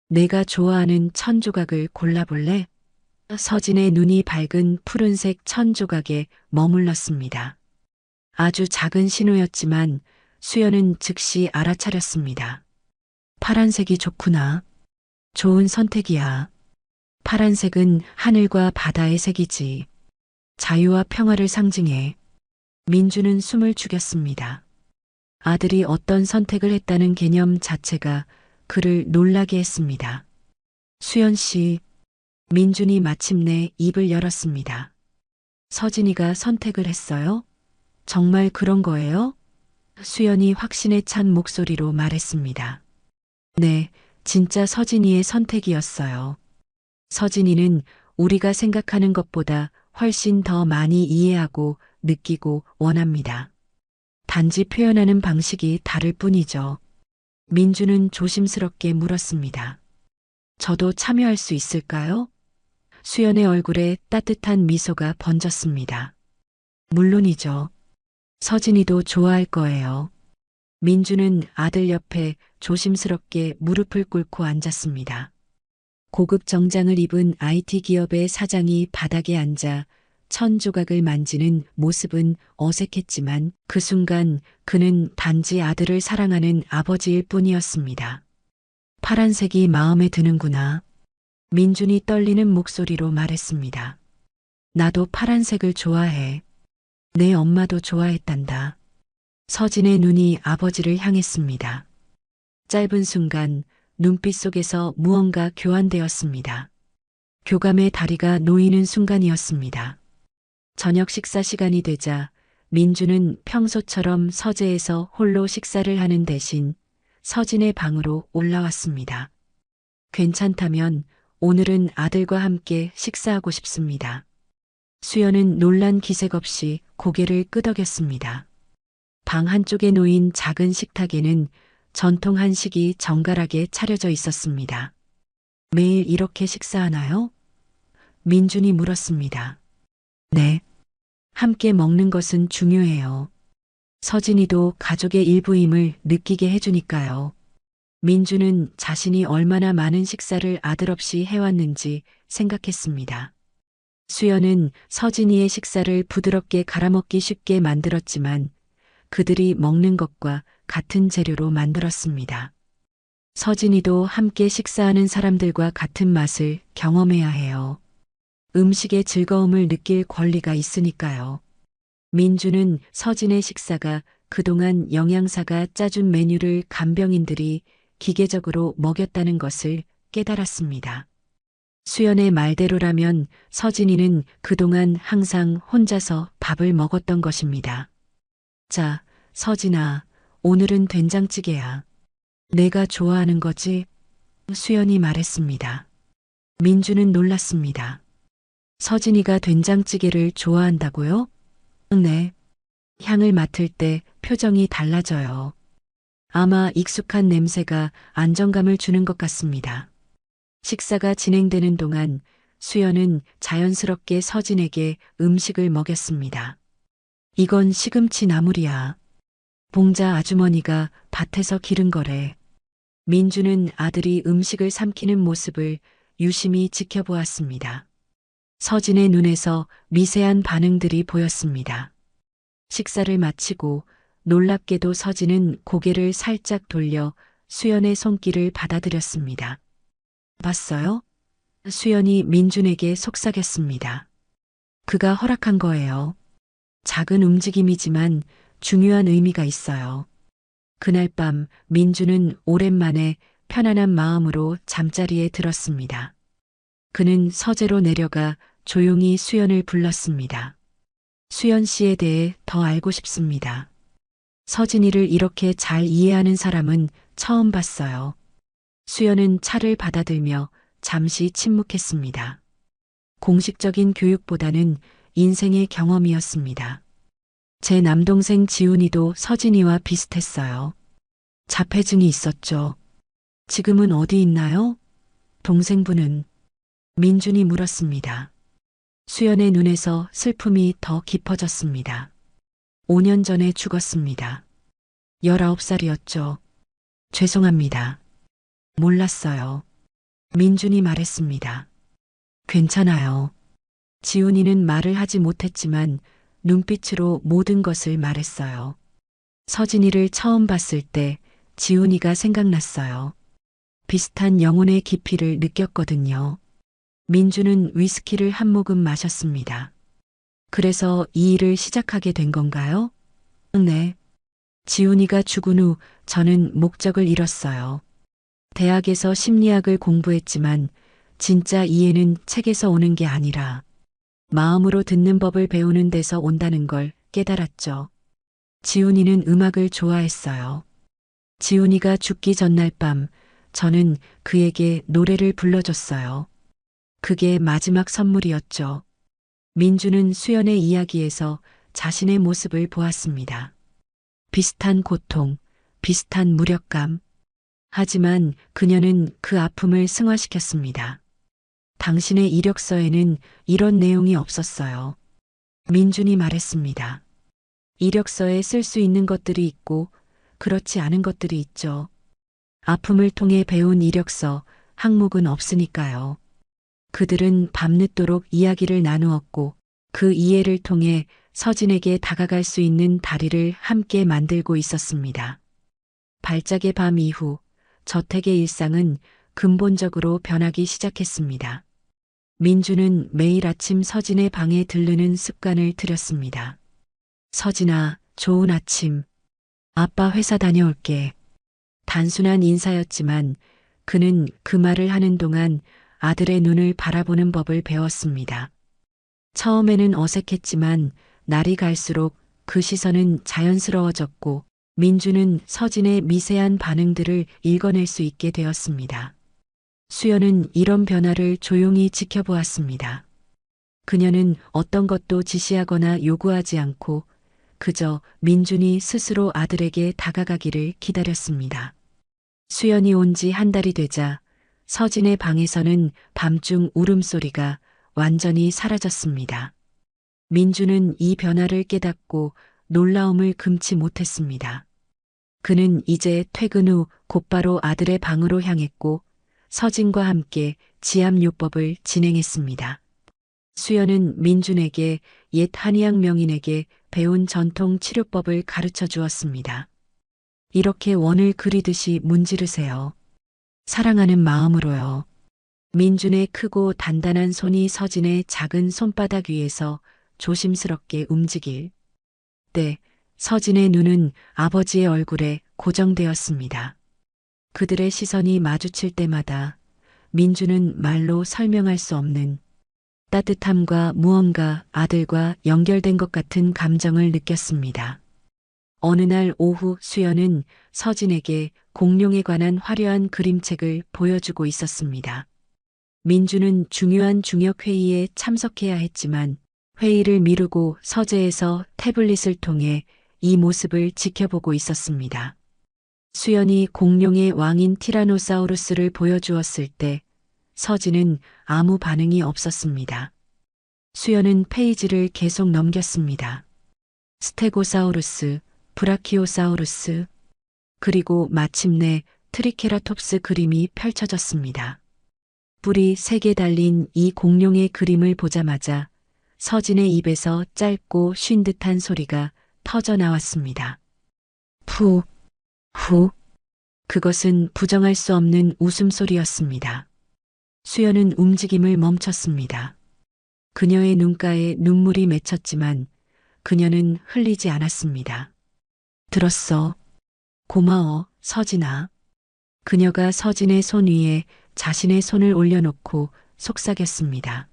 A: 내가 좋아하는 천조각을 골라볼래? 서진의 눈이 밝은 푸른색 천조각에 머물렀습니다. 아주 작은 신호였지만 수연은 즉시 알아차렸습니다. 파란색이 좋구나. 좋은 선택이야. 파란색은 하늘과 바다의 색이지. 자유와 평화를 상징해. 민주는 숨을 죽였습니다. 아들이 어떤 선택을 했다는 개념 자체가 그를 놀라게 했습니다. 수연 씨, 민준이 마침내 입을 열었습니다. 서진이가 선택을 했어요? 정말 그런 거예요? 수연이 확신에 찬 목소리로 말했습니다. 네, 진짜 서진이의 선택이었어요. 서진이는 우리가 생각하는 것보다 훨씬 더 많이 이해하고 느끼고 원합니다. 단지 표현하는 방식이 다를 뿐이죠. 민주는 조심스럽게 물었습니다. 저도 참여할 수 있을까요? 수연의 얼굴에 따뜻한 미소가 번졌습니다. 물론이죠. 서진이도 좋아할 거예요. 민주는 아들 옆에 조심스럽게 무릎을 꿇고 앉았습니다. 고급 정장을 입은 IT 기업의 사장이 바닥에 앉아 천조각을 만지는 모습은 어색했지만 그 순간 그는 단지 아들을 사랑하는 아버지일 뿐이었습니다. 파란색이 마음에 드는구나. 민준이 떨리는 목소리로 말했습니다. 나도 파란색을 좋아해. 내 엄마도 좋아했단다. 서진의 눈이 아버지를 향했습니다. 짧은 순간 눈빛 속에서 무언가 교환되었습니다. 교감의 다리가 놓이는 순간이었습니다. 저녁 식사 시간이 되자 민주는 평소처럼 서재에서 홀로 식사를 하는 대신 서진의 방으로 올라왔습니다. 괜찮다면 오늘은 아들과 함께 식사하고 싶습니다. 수연은 놀란 기색 없이 고개를 끄덕였습니다. 방 한쪽에 놓인 작은 식탁에는 전통 한식이 정갈하게 차려져 있었습니다. 매일 이렇게 식사하나요? 민준이 물었습니다. 네. 함께 먹는 것은 중요해요. 서진이도 가족의 일부임을 느끼게 해주니까요. 민주는 자신이 얼마나 많은 식사를 아들 없이 해왔는지 생각했습니다. 수연은 서진이의 식사를 부드럽게 갈아먹기 쉽게 만들었지만 그들이 먹는 것과 같은 재료로 만들었습니다. 서진이도 함께 식사하는 사람들과 같은 맛을 경험해야 해요. 음식의 즐거움을 느낄 권리가 있으니까요. 민주는 서진의 식사가 그동안 영양사가 짜준 메뉴를 간병인들이 기계적으로 먹였다는 것을 깨달았습니다. 수연의 말대로라면 서진이는 그동안 항상 혼자서 밥을 먹었던 것입니다. 자, 서진아, 오늘은 된장찌개야. 내가 좋아하는 거지? 수연이 말했습니다. 민주는 놀랐습니다. 서진이가 된장찌개를 좋아한다고요? 네. 향을 맡을 때 표정이 달라져요. 아마 익숙한 냄새가 안정감을 주는 것 같습니다. 식사가 진행되는 동안 수연은 자연스럽게 서진에게 음식을 먹였습니다. 이건 시금치 나물이야. 봉자 아주머니가 밭에서 기른 거래. 민주는 아들이 음식을 삼키는 모습을 유심히 지켜보았습니다. 서진의 눈에서 미세한 반응들이 보였습니다. 식사를 마치고 놀랍게도 서진은 고개를 살짝 돌려 수연의 손길을 받아들였습니다. 봤어요? 수연이 민준에게 속삭였습니다. 그가 허락한 거예요. 작은 움직임이지만 중요한 의미가 있어요. 그날 밤 민준은 오랜만에 편안한 마음으로 잠자리에 들었습니다. 그는 서재로 내려가 조용히 수연을 불렀습니다. 수연 씨에 대해 더 알고 싶습니다. 서진이를 이렇게 잘 이해하는 사람은 처음 봤어요. 수연은 차를 받아들며 잠시 침묵했습니다. 공식적인 교육보다는 인생의 경험이었습니다. 제 남동생 지훈이도 서진이와 비슷했어요. 자폐증이 있었죠. 지금은 어디 있나요? 동생분은 민준이 물었습니다. 수연의 눈에서 슬픔이 더 깊어졌습니다. 5년 전에 죽었습니다. 19살이었죠. 죄송합니다. 몰랐어요. 민준이 말했습니다. 괜찮아요. 지훈이는 말을 하지 못했지만 눈빛으로 모든 것을 말했어요. 서진이를 처음 봤을 때 지훈이가 생각났어요. 비슷한 영혼의 깊이를 느꼈거든요. 민주는 위스키를 한 모금 마셨습니다. 그래서 이 일을 시작하게 된 건가요? 네. 지훈이가 죽은 후 저는 목적을 잃었어요. 대학에서 심리학을 공부했지만 진짜 이해는 책에서 오는 게 아니라 마음으로 듣는 법을 배우는 데서 온다는 걸 깨달았죠. 지훈이는 음악을 좋아했어요. 지훈이가 죽기 전날 밤 저는 그에게 노래를 불러줬어요. 그게 마지막 선물이었죠. 민주는 수연의 이야기에서 자신의 모습을 보았습니다. 비슷한 고통, 비슷한 무력감. 하지만 그녀는 그 아픔을 승화시켰습니다. 당신의 이력서에는 이런 내용이 없었어요. 민준이 말했습니다. 이력서에 쓸 수 있는 것들이 있고 그렇지 않은 것들이 있죠. 아픔을 통해 배운 이력서, 항목은 없으니까요. 그들은 밤늦도록 이야기를 나누었고 그 이해를 통해 서진에게 다가갈 수 있는 다리를 함께 만들고 있었습니다. 발작의 밤 이후 저택의 일상은 근본적으로 변하기 시작했습니다. 민주는 매일 아침 서진의 방에 들르는 습관을 들였습니다. 서진아, 좋은 아침. 아빠 회사 다녀올게. 단순한 인사였지만 그는 그 말을 하는 동안 아들의 눈을 바라보는 법을 배웠습니다. 처음에는 어색했지만 날이 갈수록 그 시선은 자연스러워졌고 민주는 서진의 미세한 반응들을 읽어낼 수 있게 되었습니다. 수연은 이런 변화를 조용히 지켜보았습니다. 그녀는 어떤 것도 지시하거나 요구하지 않고 그저 민준이 스스로 아들에게 다가가기를 기다렸습니다. 수연이 온 지 한 달이 되자 서진의 방에서는 밤중 울음소리가 완전히 사라졌습니다. 민주는 이 변화를 깨닫고 놀라움을 금치 못했습니다. 그는 이제 퇴근 후 곧바로 아들의 방으로 향했고 서진과 함께 지압요법을 진행했습니다. 수연은 민준에게 옛 한의학 명인에게 배운 전통 치료법을 가르쳐 주었습니다. 이렇게 원을 그리듯이 문지르세요. 사랑하는 마음으로요. 민준의 크고 단단한 손이 서진의 작은 손바닥 위에서 조심스럽게 움직일 때 서진의 눈은 아버지의 얼굴에 고정되었습니다. 그들의 시선이 마주칠 때마다 민주는 말로 설명할 수 없는 따뜻함과 무언가 아들과 연결된 것 같은 감정을 느꼈습니다. 어느 날 오후 수연은 서진에게 공룡에 관한 화려한 그림책을 보여주고 있었습니다. 민주는 중요한 중역회의에 참석해야 했지만 회의를 미루고 서재에서 태블릿을 통해 이 모습을 지켜보고 있었습니다. 수연이 공룡의 왕인 티라노사우루스를 보여주었을 때 서진은 아무 반응이 없었습니다. 수연은 페이지를 계속 넘겼습니다. 스테고사우루스, 브라키오사우루스, 그리고 마침내 트리케라톱스 그림이 펼쳐졌습니다. 뿔이 3개 달린 이 공룡의 그림을 보자마자 서진의 입에서 짧고 쉰 듯한 소리가 터져 나왔습니다. 푸, 후. 그것은 부정할 수 없는 웃음소리였습니다. 수연은 움직임을 멈췄습니다. 그녀의 눈가에 눈물이 맺혔지만 그녀는 흘리지 않았습니다. 들었어. 고마워, 서진아. 그녀가 서진의 손 위에 자신의 손을 올려놓고 속삭였습니다.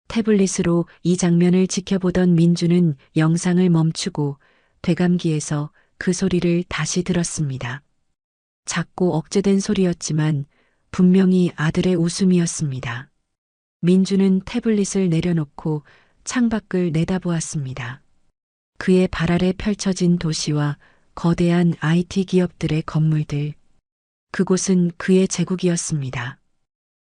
A: 태블릿으로 이 장면을 지켜보던 민주는 영상을 멈추고 되감기에서 그 소리를 다시 들었습니다. 작고 억제된 소리였지만 분명히 아들의 웃음이었습니다. 민주는 태블릿을 내려놓고 창밖을 내다보았습니다. 그의 발 아래 펼쳐진 도시와 거대한 IT 기업들의 건물들. 그곳은 그의 제국이었습니다.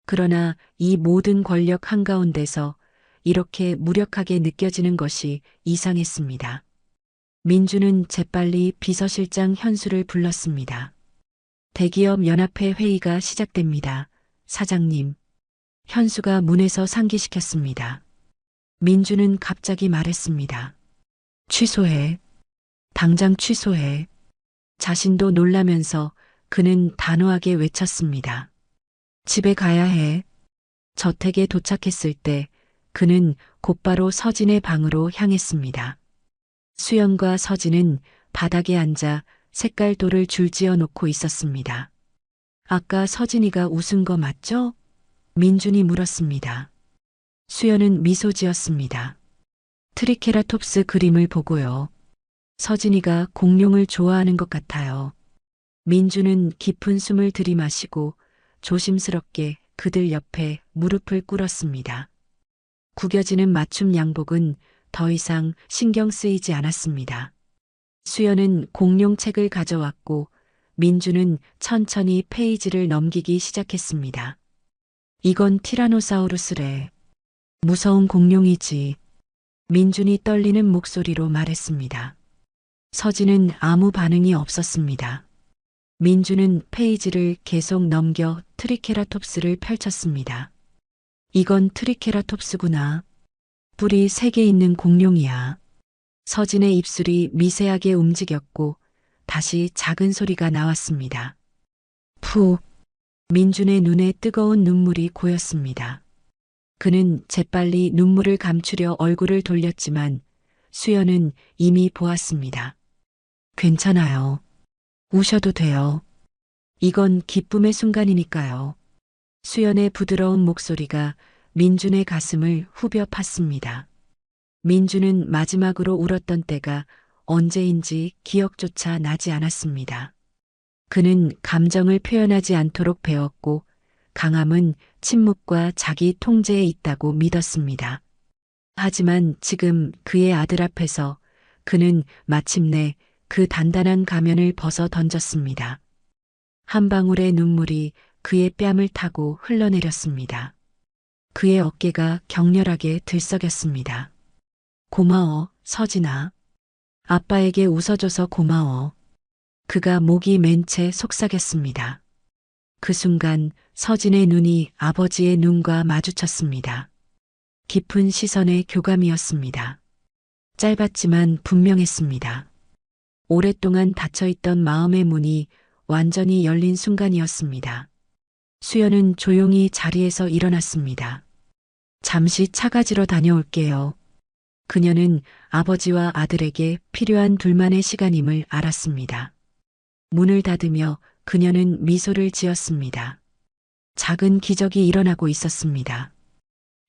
A: 그러나 이 모든 권력 한가운데서 이렇게 무력하게 느껴지는 것이 이상했습니다. 민주는 재빨리 비서실장 현수를 불렀습니다. 대기업 연합회 회의가 시작됩니다. 사장님. 현수가 문에서 상기시켰습니다. 민주는 갑자기 말했습니다. 취소해. 당장 취소해. 자신도 놀라면서 그는 단호하게 외쳤습니다. 집에 가야 해. 저택에 도착했을 때 그는 곧바로 서진의 방으로 향했습니다. 수연과 서진은 바닥에 앉아 색깔돌을 줄지어 놓고 있었습니다. 아까 서진이가 웃은 거 맞죠? 민준이 물었습니다. 수연은 미소 지었습니다. 트리케라톱스 그림을 보고요. 서진이가 공룡을 좋아하는 것 같아요. 민주는 깊은 숨을 들이마시고 조심스럽게 그들 옆에 무릎을 꿇었습니다. 구겨지는 맞춤 양복은 더 이상 신경 쓰이지 않았습니다. 수연은 공룡책을 가져왔고 민주는 천천히 페이지를 넘기기 시작했습니다. 이건 티라노사우루스래. 무서운 공룡이지. 민준이 떨리는 목소리로 말했습니다. 서진은 아무 반응이 없었습니다. 민주는 페이지를 계속 넘겨 트리케라톱스를 펼쳤습니다. 이건 트리케라톱스구나. 뿔이 3개 있는 공룡이야. 서진의 입술이 미세하게 움직였고 다시 작은 소리가 나왔습니다. 푸. 민준의 눈에 뜨거운 눈물이 고였습니다. 그는 재빨리 눈물을 감추려 얼굴을 돌렸지만 수연은 이미 보았습니다. 괜찮아요. 우셔도 돼요. 이건 기쁨의 순간이니까요. 수연의 부드러운 목소리가 민준의 가슴을 후벼 팠습니다. 민준은 마지막으로 울었던 때가 언제인지 기억조차 나지 않았습니다. 그는 감정을 표현하지 않도록 배웠고 강함은 침묵과 자기 통제에 있다고 믿었습니다. 하지만 지금 그의 아들 앞에서 그는 마침내 그 단단한 가면을 벗어 던졌습니다. 한 방울의 눈물이 그의 뺨을 타고 흘러내렸습니다. 그의 어깨가 격렬하게 들썩였습니다. 고마워, 서진아. 아빠에게 웃어줘서 고마워. 그가 목이 맨 채 속삭였습니다. 그 순간 서진의 눈이 아버지의 눈과 마주쳤습니다. 깊은 시선의 교감이었습니다. 짧았지만 분명했습니다. 오랫동안 닫혀있던 마음의 문이 완전히 열린 순간이었습니다. 수연은 조용히 자리에서 일어났습니다. 잠시 차 가지러 다녀올게요. 그녀는 아버지와 아들에게 필요한 둘만의 시간임을 알았습니다. 문을 닫으며 그녀는 미소를 지었습니다. 작은 기적이 일어나고 있었습니다.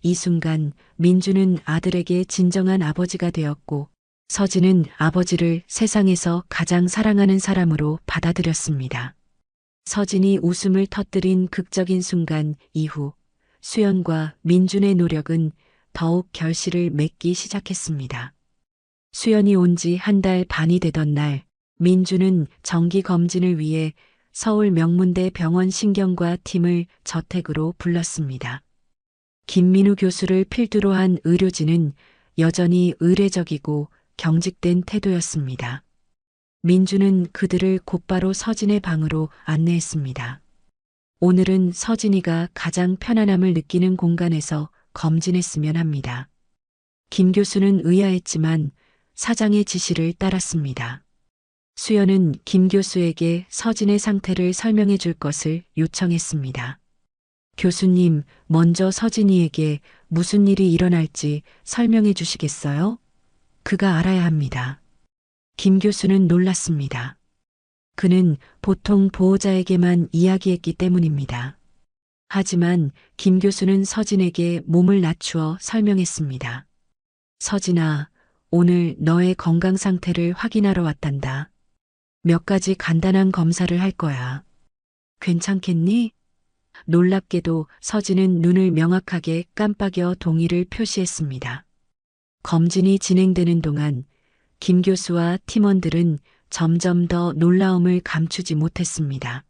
A: 이 순간 민주는 아들에게 진정한 아버지가 되었고 서진은 아버지를 세상에서 가장 사랑하는 사람으로 받아들였습니다. 서진이 웃음을 터뜨린 극적인 순간 이후 수연과 민준의 노력은 더욱 결실을 맺기 시작했습니다. 수연이 온 지 한 달 반이 되던 날 민준은 정기 검진을 위해 서울 명문대 병원 신경과 팀을 저택으로 불렀습니다. 김민우 교수를 필두로 한 의료진은 여전히 의례적이고 경직된 태도였습니다. 민주는 그들을 곧바로 서진의 방으로 안내했습니다. 오늘은 서진이가 가장 편안함을 느끼는 공간에서 검진했으면 합니다. 김 교수는 의아했지만 사장의 지시를 따랐습니다. 수연은 김 교수에게 서진의 상태를 설명해 줄 것을 요청했습니다. 교수님, 먼저 서진이에게 무슨 일이 일어날지 설명해 주시겠어요? 그가 알아야 합니다. 김 교수는 놀랐습니다. 그는 보통 보호자에게만 이야기했기 때문입니다. 하지만 김 교수는 서진에게 몸을 낮추어 설명했습니다. 서진아, 오늘 너의 건강 상태를 확인하러 왔단다. 몇 가지 간단한 검사를 할 거야. 괜찮겠니? 놀랍게도 서진은 눈을 명확하게 깜빡여 동의를 표시했습니다. 검진이 진행되는 동안 김 교수와 팀원들은 점점 더 놀라움을 감추지 못했습니다.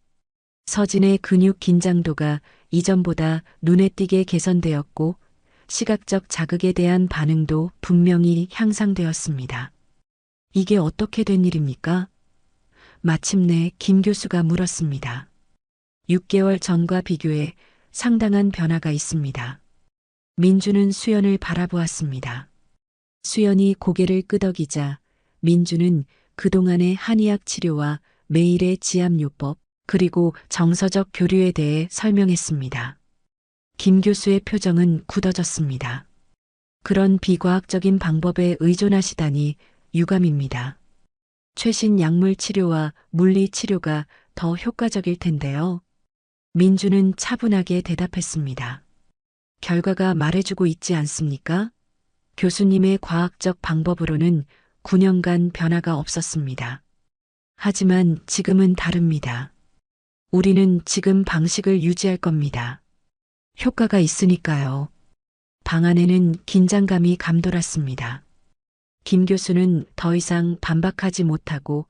A: 서진의 근육 긴장도가 이전보다 눈에 띄게 개선되었고 시각적 자극에 대한 반응도 분명히 향상되었습니다. 이게 어떻게 된 일입니까? 마침내 김 교수가 물었습니다. 6개월 전과 비교해 상당한 변화가 있습니다. 민주는 수연을 바라보았습니다. 수연이 고개를 끄덕이자 민주는 그동안의 한의학 치료와 매일의 지압요법 그리고 정서적 교류에 대해 설명했습니다. 김 교수의 표정은 굳어졌습니다. 그런 비과학적인 방법에 의존하시다니 유감입니다. 최신 약물 치료와 물리 치료가 더 효과적일 텐데요. 민주는 차분하게 대답했습니다. 결과가 말해주고 있지 않습니까? 교수님의 과학적 방법으로는 9년간 변화가 없었습니다. 하지만 지금은 다릅니다. 우리는 지금 방식을 유지할 겁니다. 효과가 있으니까요. 방 안에는 긴장감이 감돌았습니다. 김 교수는 더 이상 반박하지 못하고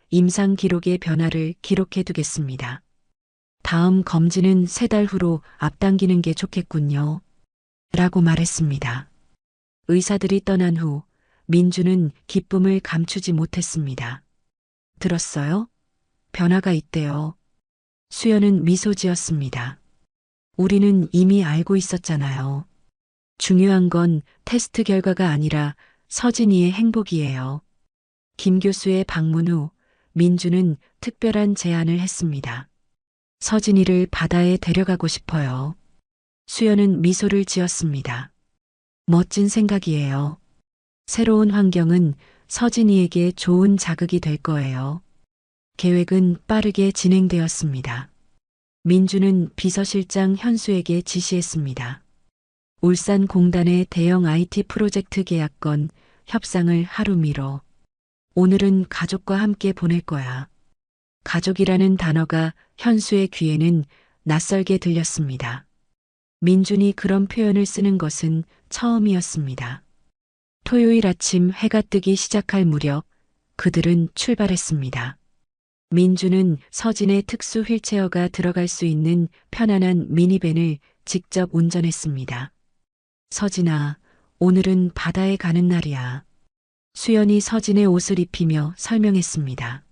A: 임상 기록의 변화를 기록해 두겠습니다. 다음 검진은 3달 후로 앞당기는 게 좋겠군요. 라고 말했습니다. 의사들이 떠난 후 민주는 기쁨을 감추지 못했습니다. 들었어요? 변화가 있대요. 수연은 미소 지었습니다. 우리는 이미 알고 있었잖아요. 중요한 건 테스트 결과가 아니라 서진이의 행복이에요. 김 교수의 방문 후 민주는 특별한 제안을 했습니다. 서진이를 바다에 데려가고 싶어요. 수연은 미소를 지었습니다. 멋진 생각이에요. 새로운 환경은 서진이에게 좋은 자극이 될 거예요. 계획은 빠르게 진행되었습니다. 민주는 비서실장 현수에게 지시했습니다. 울산공단의 대형 IT 프로젝트 계약건 협상을 하루 미뤄. 오늘은 가족과 함께 보낼 거야. 가족이라는 단어가 현수의 귀에는 낯설게 들렸습니다. 민준이 그런 표현을 쓰는 것은 처음이었습니다. 토요일 아침 해가 뜨기 시작할 무렵 그들은 출발했습니다. 민주는 서진의 특수 휠체어가 들어갈 수 있는 편안한 미니밴을 직접 운전했습니다. 서진아, 오늘은 바다에 가는 날이야. 수연이 서진의 옷을 입히며 설명했습니다.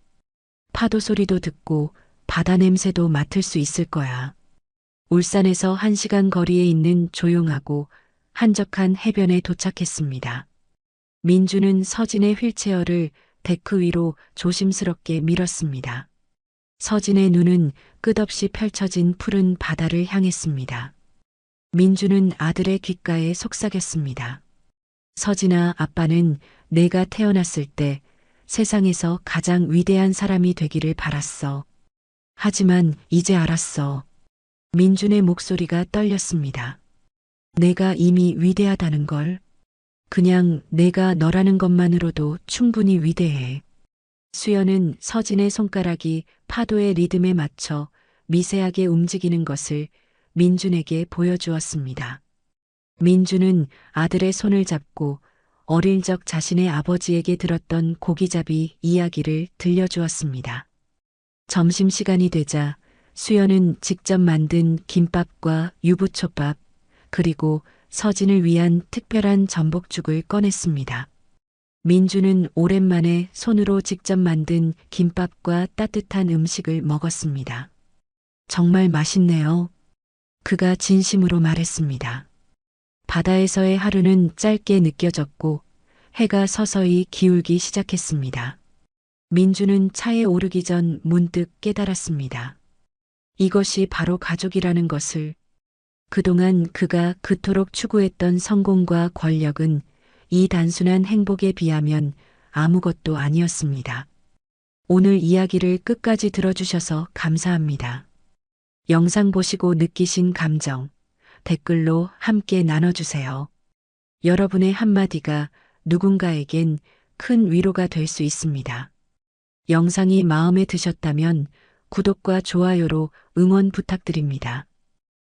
A: 파도 소리도 듣고 바다 냄새도 맡을 수 있을 거야. 울산에서 1시간 거리에 있는 조용하고 한적한 해변에 도착했습니다. 민주는 서진의 휠체어를 데크 위로 조심스럽게 밀었습니다. 서진의 눈은 끝없이 펼쳐진 푸른 바다를 향했습니다. 민주는 아들의 귓가에 속삭였습니다. 서진아, 아빠는 내가 태어났을 때 세상에서 가장 위대한 사람이 되기를 바랐어. 하지만 이제 알았어. 민준의 목소리가 떨렸습니다. 내가 이미 위대하다는 걸. 그냥 내가 너라는 것만으로도 충분히 위대해. 수연은 서진의 손가락이 파도의 리듬에 맞춰 미세하게 움직이는 것을 민준에게 보여주었습니다. 민준은 아들의 손을 잡고 어릴 적 자신의 아버지에게 들었던 고기잡이 이야기를 들려주었습니다. 점심시간이 되자 수연은 직접 만든 김밥과 유부초밥 그리고 서진을 위한 특별한 전복죽을 꺼냈습니다. 민주는 오랜만에 손으로 직접 만든 김밥과 따뜻한 음식을 먹었습니다. 정말 맛있네요. 그가 진심으로 말했습니다. 바다에서의 하루는 짧게 느껴졌고 해가 서서히 기울기 시작했습니다. 민주는 차에 오르기 전 문득 깨달았습니다. 이것이 바로 가족이라는 것을. 그동안 그가 그토록 추구했던 성공과 권력은 이 단순한 행복에 비하면 아무것도 아니었습니다. 오늘 이야기를 끝까지 들어주셔서 감사합니다. 영상 보시고 느끼신 감정, 댓글로 함께 나눠주세요. 여러분의 한마디가 누군가에겐 큰 위로가 될 수 있습니다. 영상이 마음에 드셨다면 구독과 좋아요로 응원 부탁드립니다.